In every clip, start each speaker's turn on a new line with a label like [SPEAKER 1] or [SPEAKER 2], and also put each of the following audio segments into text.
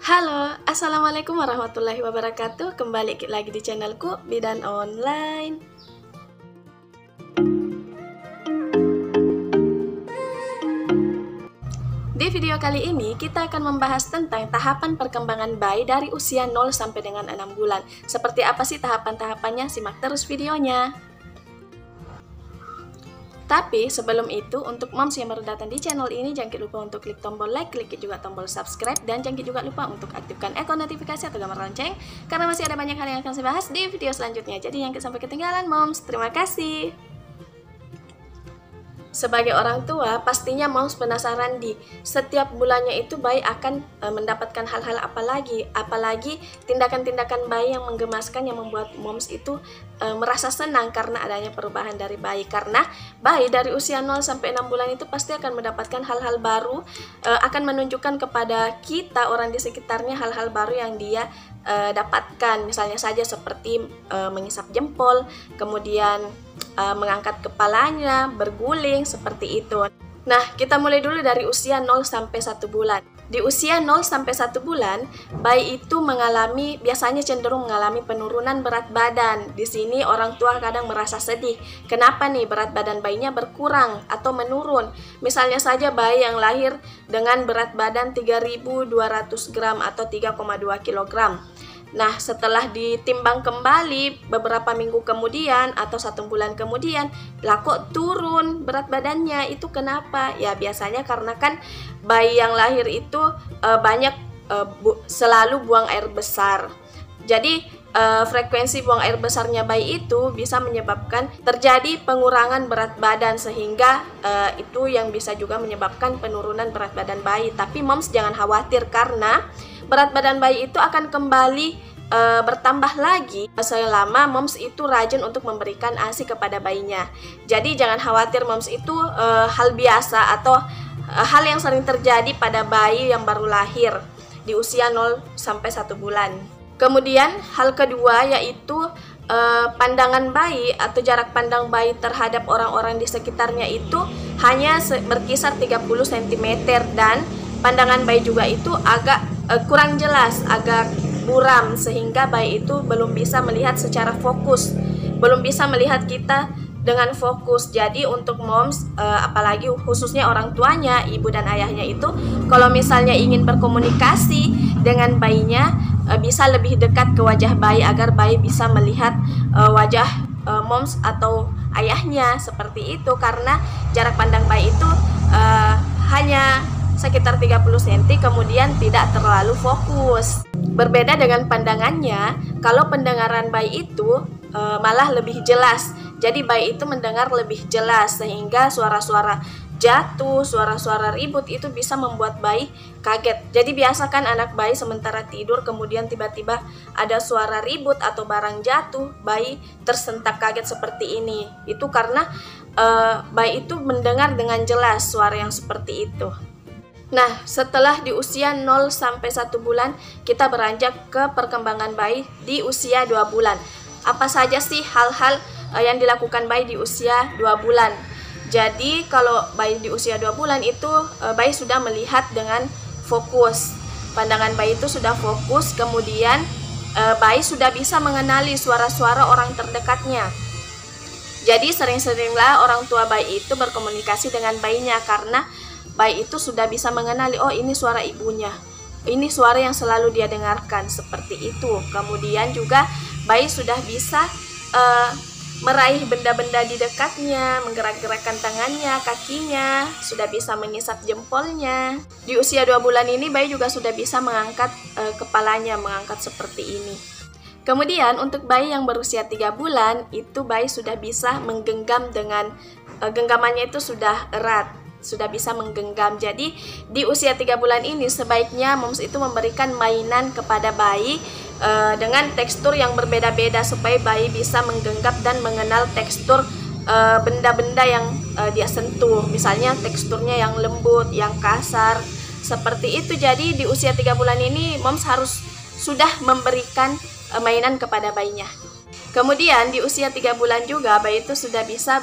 [SPEAKER 1] Halo, Assalamualaikum warahmatullahi wabarakatuh. Kembali lagi di channelku Bidan Online. Di video kali ini kita akan membahas tentang tahapan perkembangan bayi dari usia 0 sampai dengan 6 bulan. Seperti apa sih tahapan-tahapannya? Simak terus videonya. Tapi sebelum itu, untuk moms yang baru datang di channel ini, jangan lupa untuk klik tombol like, klik juga tombol subscribe, dan jangan juga lupa untuk aktifkan ikon notifikasi atau gambar lonceng, karena masih ada banyak hal yang akan saya bahas di video selanjutnya. Jadi jangan sampai ketinggalan moms. Terima kasih. Sebagai orang tua, pastinya moms penasaran di setiap bulannya itu bayi akan mendapatkan hal-hal apalagi tindakan-tindakan bayi yang menggemaskan yang membuat moms itu merasa senang karena adanya perubahan dari bayi. Karena bayi dari usia 0 sampai 6 bulan itu pasti akan mendapatkan hal-hal baru, akan menunjukkan kepada kita orang di sekitarnya hal-hal baru yang dia dapatkan, misalnya saja seperti mengisap jempol, kemudian mengangkat kepalanya, berguling, seperti itu. Nah, kita mulai dulu dari usia 0 sampai 1 bulan. Di usia 0 sampai 1 bulan, bayi itu biasanya cenderung mengalami penurunan berat badan. Di sini orang tua kadang merasa sedih. Kenapa nih berat badan bayinya berkurang atau menurun? Misalnya saja bayi yang lahir dengan berat badan 3.200 gram atau 3,2 kg. Nah, setelah ditimbang kembali beberapa minggu kemudian atau 1 bulan kemudian, lah kok turun berat badannya? Itu kenapa? Ya biasanya karena kan bayi yang lahir itu selalu buang air besar. Jadi frekuensi buang air besarnya bayi itu bisa menyebabkan terjadi pengurangan berat badan, sehingga itu yang bisa juga menyebabkan penurunan berat badan bayi. Tapi moms jangan khawatir, karena berat badan bayi itu akan kembali bertambah lagi selama moms itu rajin untuk memberikan ASI kepada bayinya. Jadi jangan khawatir moms, itu hal biasa atau hal yang sering terjadi pada bayi yang baru lahir di usia 0 sampai 1 bulan. Kemudian hal kedua yaitu pandangan bayi atau jarak pandang bayi terhadap orang-orang di sekitarnya itu hanya berkisar 30 cm, dan pandangan bayi juga itu agak kurang jelas, agak buram, sehingga bayi itu belum bisa melihat secara fokus, belum bisa melihat kita dengan fokus. Jadi untuk moms, apalagi khususnya orang tuanya, ibu dan ayahnya itu, kalau misalnya ingin berkomunikasi dengan bayinya, bisa lebih dekat ke wajah bayi agar bayi bisa melihat wajah moms atau ayahnya, seperti itu. Karena jarak pandang bayi itu hanya sekitar 30 cm, kemudian tidak terlalu fokus. Berbeda dengan pandangannya, kalau pendengaran bayi itu malah lebih jelas. Jadi bayi itu mendengar lebih jelas, sehingga suara-suara jatuh, suara-suara ribut itu bisa membuat bayi kaget. Jadi biasakan anak bayi sementara tidur kemudian tiba-tiba ada suara ribut atau barang jatuh, bayi tersentak kaget seperti ini. Itu karena bayi itu mendengar dengan jelas suara yang seperti itu. Nah, setelah di usia 0 sampai 1 bulan, kita beranjak ke perkembangan bayi di usia 2 bulan. Apa saja sih hal-hal yang dilakukan bayi di usia 2 bulan? Jadi, kalau bayi di usia 2 bulan itu, bayi sudah melihat dengan fokus. Pandangan bayi itu sudah fokus, kemudian bayi sudah bisa mengenali suara-suara orang terdekatnya. Jadi, sering-seringlah orang tua bayi itu berkomunikasi dengan bayinya, karena bayi itu sudah bisa mengenali, oh ini suara ibunya, ini suara yang selalu dia dengarkan, seperti itu. Kemudian juga bayi sudah bisa meraih benda-benda di dekatnya, menggerak-gerakkan tangannya, kakinya, sudah bisa mengisap jempolnya. Di usia 2 bulan ini bayi juga sudah bisa mengangkat kepalanya, mengangkat seperti ini. Kemudian untuk bayi yang berusia 3 bulan, itu bayi sudah bisa menggenggam dengan genggamannya itu sudah erat, sudah bisa menggenggam. Jadi di usia 3 bulan ini sebaiknya moms itu memberikan mainan kepada bayi dengan tekstur yang berbeda-beda, supaya bayi bisa menggenggam dan mengenal tekstur benda-benda yang dia sentuh. Misalnya teksturnya yang lembut, yang kasar, seperti itu. Jadi di usia 3 bulan ini moms harus sudah memberikan mainan kepada bayinya. Kemudian di usia 3 bulan juga bayi itu sudah bisa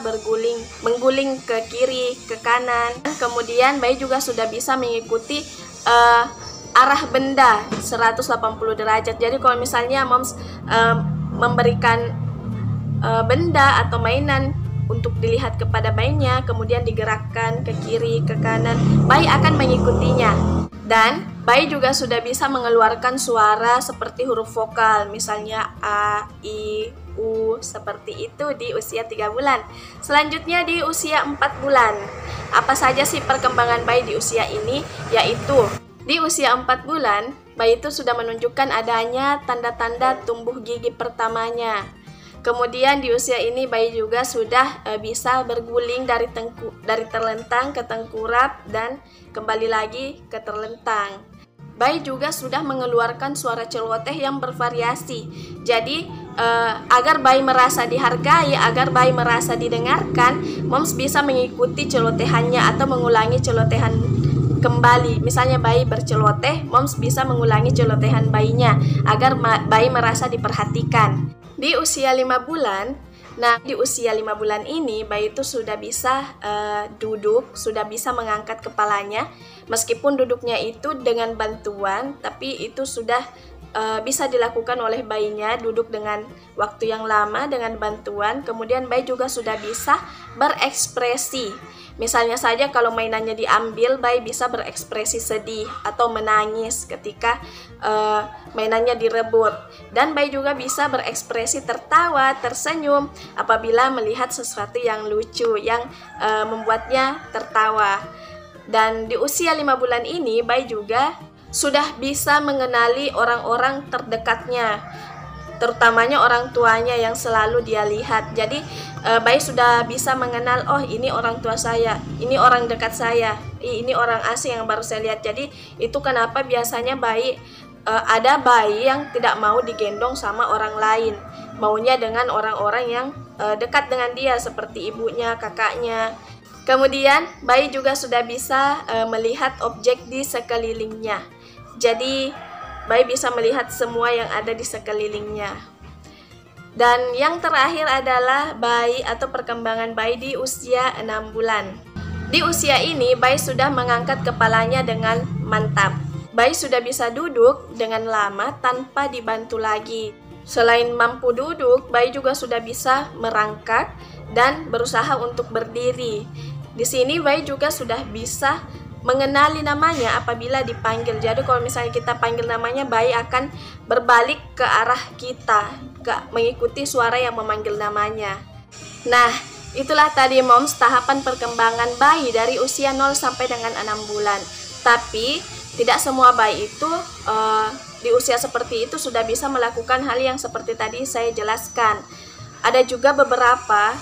[SPEAKER 1] mengguling ke kiri, ke kanan. Kemudian bayi juga sudah bisa mengikuti arah benda 180 derajat. Jadi kalau misalnya moms memberikan benda atau mainan untuk dilihat kepada bayinya, kemudian digerakkan ke kiri, ke kanan, bayi akan mengikutinya. Dan bayi juga sudah bisa mengeluarkan suara seperti huruf vokal, misalnya A, I, U, seperti itu di usia 3 bulan. Selanjutnya di usia 4 bulan. Apa saja sih perkembangan bayi di usia ini? Yaitu di usia 4 bulan, bayi itu sudah menunjukkan adanya tanda-tanda tumbuh gigi pertamanya. Kemudian di usia ini bayi juga sudah bisa berguling dari terlentang ke tengkurap dan kembali lagi ke terlentang. Bayi juga sudah mengeluarkan suara celoteh yang bervariasi. Jadi agar bayi merasa dihargai, agar bayi merasa didengarkan, moms bisa mengikuti celotehannya atau mengulangi celotehan kembali. Misalnya bayi berceloteh, moms bisa mengulangi celotehan bayinya agar bayi merasa diperhatikan. Di usia 5 bulan, nah di usia 5 bulan ini bayi itu sudah bisa duduk, sudah bisa mengangkat kepalanya. Meskipun duduknya itu dengan bantuan, tapi itu sudah bisa dilakukan oleh bayinya, duduk dengan waktu yang lama dengan bantuan. Kemudian bayi juga sudah bisa berekspresi. Misalnya saja kalau mainannya diambil, bayi bisa berekspresi sedih atau menangis ketika mainannya direbut. Dan bayi juga bisa berekspresi tertawa, tersenyum apabila melihat sesuatu yang lucu, yang membuatnya tertawa. Dan di usia 5 bulan ini, bayi juga sudah bisa mengenali orang-orang terdekatnya, terutamanya orang tuanya yang selalu dia lihat. Jadi bayi sudah bisa mengenal, oh ini orang tua saya, ini orang dekat saya, ini orang asing yang baru saya lihat. Jadi itu kenapa biasanya bayi ada bayi yang tidak mau digendong sama orang lain, maunya dengan orang-orang yang dekat dengan dia seperti ibunya, kakaknya. Kemudian bayi juga sudah bisa melihat objek di sekelilingnya. Jadi bayi bisa melihat semua yang ada di sekelilingnya. Dan yang terakhir adalah bayi atau perkembangan bayi di usia 6 bulan. Di usia ini bayi sudah mengangkat kepalanya dengan mantap. Bayi sudah bisa duduk dengan lama tanpa dibantu lagi. Selain mampu duduk, bayi juga sudah bisa merangkak dan berusaha untuk berdiri. Di sini bayi juga sudah bisa mengenali namanya apabila dipanggil. Jadi kalau misalnya kita panggil namanya, bayi akan berbalik ke arah kita, mengikuti suara yang memanggil namanya. Nah, itulah tadi moms tahapan perkembangan bayi dari usia 0 sampai dengan 6 bulan. Tapi tidak semua bayi itu di usia seperti itu sudah bisa melakukan hal yang seperti tadi saya jelaskan. Ada juga beberapa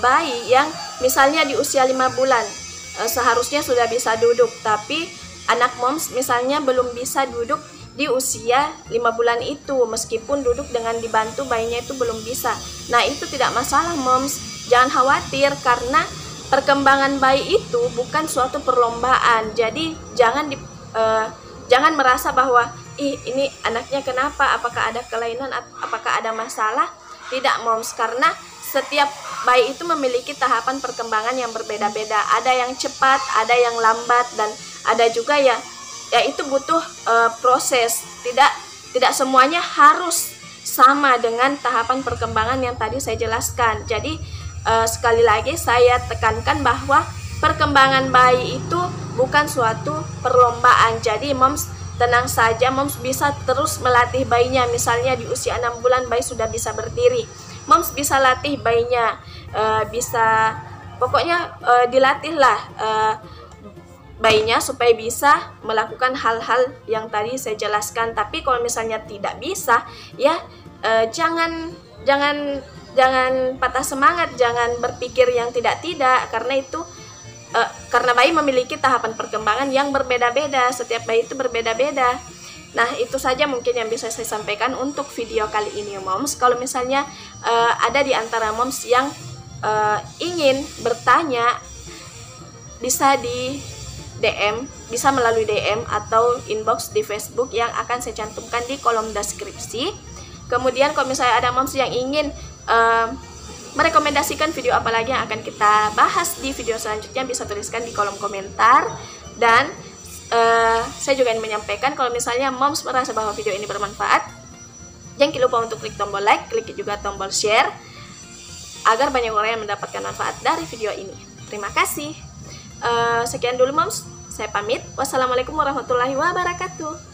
[SPEAKER 1] bayi yang misalnya di usia 5 bulan seharusnya sudah bisa duduk, tapi anak moms misalnya belum bisa duduk di usia 5 bulan itu, meskipun duduk dengan dibantu bayinya itu belum bisa. Nah itu tidak masalah moms, jangan khawatir karena perkembangan bayi itu bukan suatu perlombaan. Jadi jangan merasa bahwa ini anaknya kenapa, apakah ada kelainan, apakah ada masalah. Tidak moms, karena setiap bayi itu memiliki tahapan perkembangan yang berbeda-beda. Ada yang cepat, ada yang lambat, dan ada juga ya itu butuh proses. Tidak semuanya harus sama dengan tahapan perkembangan yang tadi saya jelaskan. Jadi sekali lagi saya tekankan bahwa perkembangan bayi itu bukan suatu perlombaan. Jadi moms tenang saja, moms bisa terus melatih bayinya. Misalnya di usia 6 bulan bayi sudah bisa berdiri, moms bisa latih bayinya, pokoknya dilatihlah bayinya supaya bisa melakukan hal-hal yang tadi saya jelaskan. Tapi kalau misalnya tidak bisa, ya jangan patah semangat, jangan berpikir yang tidak-tidak, karena itu karena bayi memiliki tahapan perkembangan yang berbeda-beda. Setiap bayi itu berbeda-beda. Nah itu saja mungkin yang bisa saya sampaikan untuk video kali ini moms. Kalau misalnya ada di antara moms yang ingin bertanya, bisa di DM, bisa melalui DM atau inbox di Facebook yang akan saya cantumkan di kolom deskripsi. Kemudian kalau misalnya ada moms yang ingin merekomendasikan video apa lagi yang akan kita bahas di video selanjutnya, bisa tuliskan di kolom komentar. Dan saya juga ingin menyampaikan kalau misalnya moms merasa bahwa video ini bermanfaat, jangan lupa untuk klik tombol like, klik juga tombol share agar banyak orang yang mendapatkan manfaat dari video ini. Terima kasih. Sekian dulu moms, saya pamit. Wassalamualaikum warahmatullahi wabarakatuh.